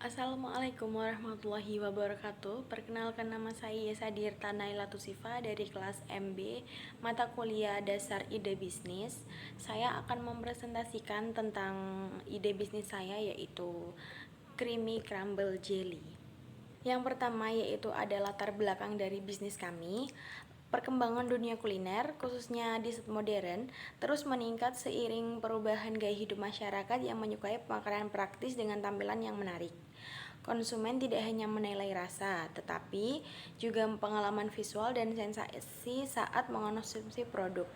Assalamualaikum warahmatullahi wabarakatuh. Perkenalkan, nama saya Yesadirta Naila Tusifa dari kelas MB mata kuliah dasar ide bisnis. Saya akan mempresentasikan tentang ide bisnis saya, yaitu Creamy Crumble Jelly. Yang pertama yaitu ada latar belakang dari bisnis kami. Perkembangan dunia kuliner, khususnya di saat modern, terus meningkat seiring perubahan gaya hidup masyarakat yang menyukai makanan praktis dengan tampilan yang menarik. Konsumen tidak hanya menilai rasa, tetapi juga pengalaman visual dan sensasi saat mengonsumsi produk.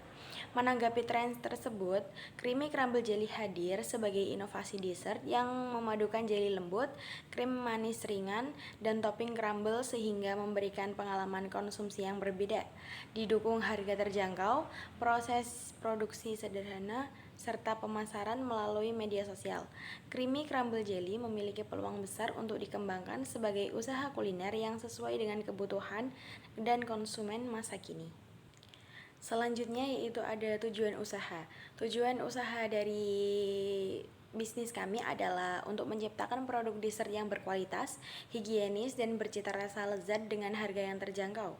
Menanggapi tren tersebut, Creamy Crumble Jelly hadir sebagai inovasi dessert yang memadukan jelly lembut, krim manis ringan, dan topping crumble sehingga memberikan pengalaman konsumsi yang berbeda. Didukung harga terjangkau, proses produksi sederhana, serta pemasaran melalui media sosial, Creamy Crumble Jelly memiliki peluang besar untuk dikembangkan sebagai usaha kuliner yang sesuai dengan kebutuhan dan konsumen masa kini. Selanjutnya yaitu ada tujuan usaha. Tujuan usaha dari bisnis kami adalah untuk menciptakan produk dessert yang berkualitas, higienis, dan bercita rasa lezat dengan harga yang terjangkau.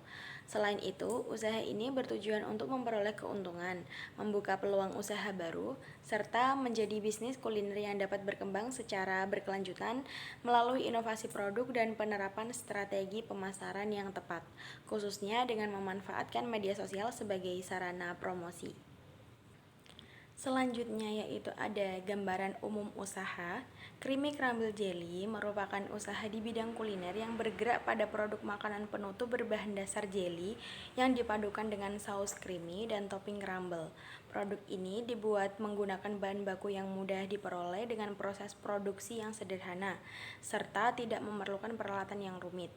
Selain itu, usaha ini bertujuan untuk memperoleh keuntungan, membuka peluang usaha baru, serta menjadi bisnis kuliner yang dapat berkembang secara berkelanjutan melalui inovasi produk dan penerapan strategi pemasaran yang tepat, khususnya dengan memanfaatkan media sosial sebagai sarana promosi. Selanjutnya yaitu ada gambaran umum usaha. Creamy Crumble Jelly merupakan usaha di bidang kuliner yang bergerak pada produk makanan penutup berbahan dasar jelly yang dipadukan dengan saus creamy dan topping crumble. Produk ini dibuat menggunakan bahan baku yang mudah diperoleh dengan proses produksi yang sederhana, serta tidak memerlukan peralatan yang rumit.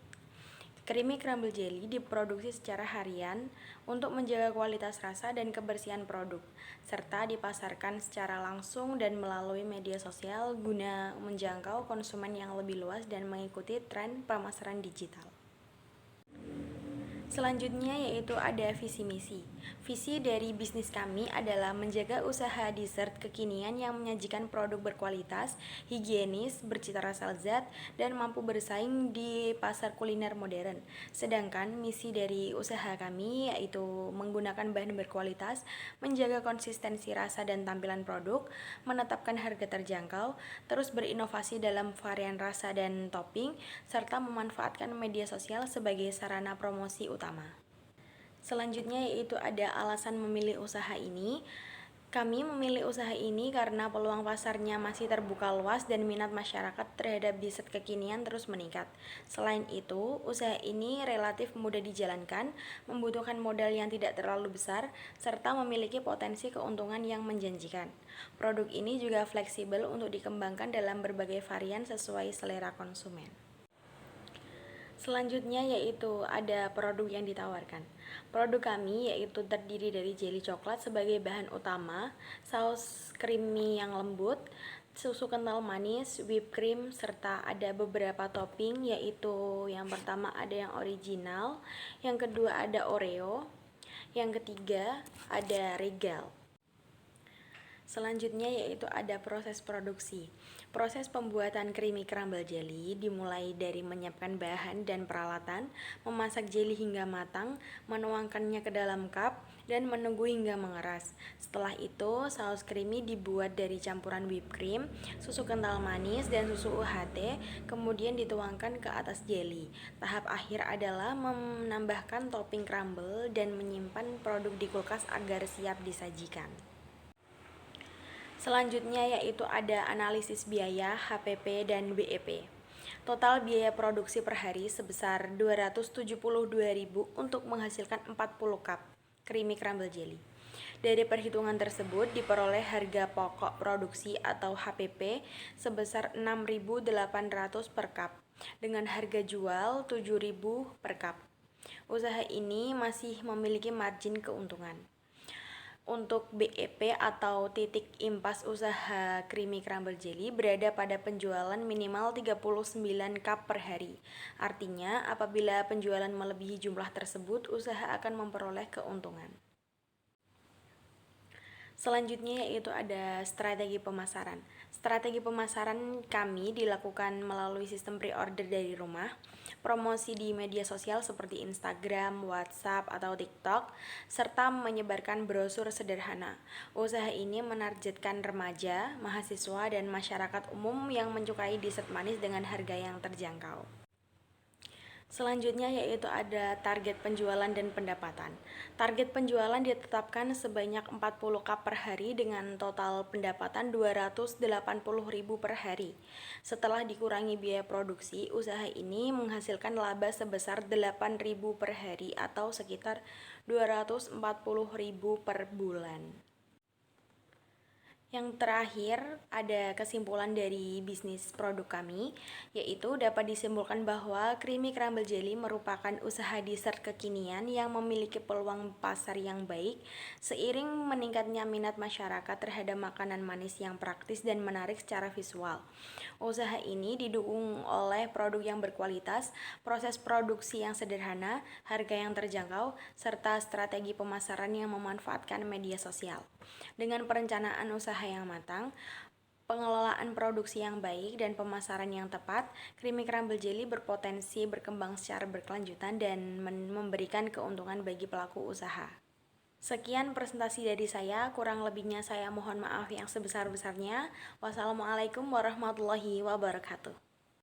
Creamy Crumble Jelly diproduksi secara harian untuk menjaga kualitas rasa dan kebersihan produk, serta dipasarkan secara langsung dan melalui media sosial guna menjangkau konsumen yang lebih luas dan mengikuti tren pemasaran digital. Selanjutnya yaitu ada visi misi. Visi dari bisnis kami adalah menjaga usaha dessert kekinian yang menyajikan produk berkualitas, higienis, bercita rasa lezat, dan mampu bersaing di pasar kuliner modern. Sedangkan misi dari usaha kami yaitu menggunakan bahan berkualitas, menjaga konsistensi rasa dan tampilan produk, menetapkan harga terjangkau, terus berinovasi dalam varian rasa dan topping, serta memanfaatkan media sosial sebagai sarana promosi utama. Selanjutnya yaitu ada alasan memilih usaha ini. Kami memilih usaha ini karena peluang pasarnya masih terbuka luas dan minat masyarakat terhadap dessert kekinian terus meningkat. Selain itu, usaha ini relatif mudah dijalankan, membutuhkan modal yang tidak terlalu besar, serta memiliki potensi keuntungan yang menjanjikan. Produk ini juga fleksibel untuk dikembangkan dalam berbagai varian sesuai selera konsumen. Selanjutnya yaitu ada produk yang ditawarkan. Produk kami yaitu terdiri dari jelly coklat sebagai bahan utama, saus creamy yang lembut, susu kental manis, whipped cream, serta ada beberapa topping yaitu yang pertama ada yang original, yang kedua ada Oreo, yang ketiga ada Regal. Selanjutnya yaitu ada proses produksi. Proses pembuatan Creamy Crumble Jelly dimulai dari menyiapkan bahan dan peralatan, memasak jelly hingga matang, menuangkannya ke dalam cup, dan menunggu hingga mengeras. Setelah itu, saus creamy dibuat dari campuran whipped cream, susu kental manis, dan susu UHT, kemudian dituangkan ke atas jelly. Tahap akhir adalah menambahkan topping crumble dan menyimpan produk di kulkas agar siap disajikan. Selanjutnya yaitu ada analisis biaya, HPP, dan BEP. Total biaya produksi per hari sebesar 272.000 untuk menghasilkan 40 cup Creamy Crumble Jelly. Dari perhitungan tersebut diperoleh harga pokok produksi atau HPP sebesar 6.800 per cup dengan harga jual 7.000 per cup. Usaha ini masih memiliki margin keuntungan. Untuk BEP atau titik impas usaha Creamy Crumble Jelly berada pada penjualan minimal 39 cup per hari. Artinya, apabila penjualan melebihi jumlah tersebut, usaha akan memperoleh keuntungan. Selanjutnya yaitu ada strategi pemasaran. Strategi pemasaran kami dilakukan melalui sistem pre-order dari rumah, promosi di media sosial seperti Instagram, WhatsApp, atau TikTok, serta menyebarkan brosur sederhana. Usaha ini menargetkan remaja, mahasiswa, dan masyarakat umum yang menyukai dessert manis dengan harga yang terjangkau. Selanjutnya yaitu ada target penjualan dan pendapatan. Target penjualan ditetapkan sebanyak 40 cup per hari dengan total pendapatan 280.000 per hari. Setelah dikurangi biaya produksi, usaha ini menghasilkan laba sebesar 8.000 per hari atau sekitar 240.000 per bulan. Yang terakhir, ada kesimpulan dari bisnis produk kami, yaitu dapat disimpulkan bahwa Creamy Crumble Jelly merupakan usaha dessert kekinian yang memiliki peluang pasar yang baik, seiring meningkatnya minat masyarakat terhadap makanan manis yang praktis dan menarik secara visual. Usaha ini didukung oleh produk yang berkualitas, proses produksi yang sederhana, harga yang terjangkau, serta strategi pemasaran yang memanfaatkan media sosial. Dengan perencanaan usaha yang matang, pengelolaan produksi yang baik, dan pemasaran yang tepat, Creamy Crumble Jelly berpotensi berkembang secara berkelanjutan dan memberikan keuntungan bagi pelaku usaha. Sekian presentasi dari saya, kurang lebihnya saya mohon maaf yang sebesar-besarnya. Wassalamualaikum warahmatullahi wabarakatuh.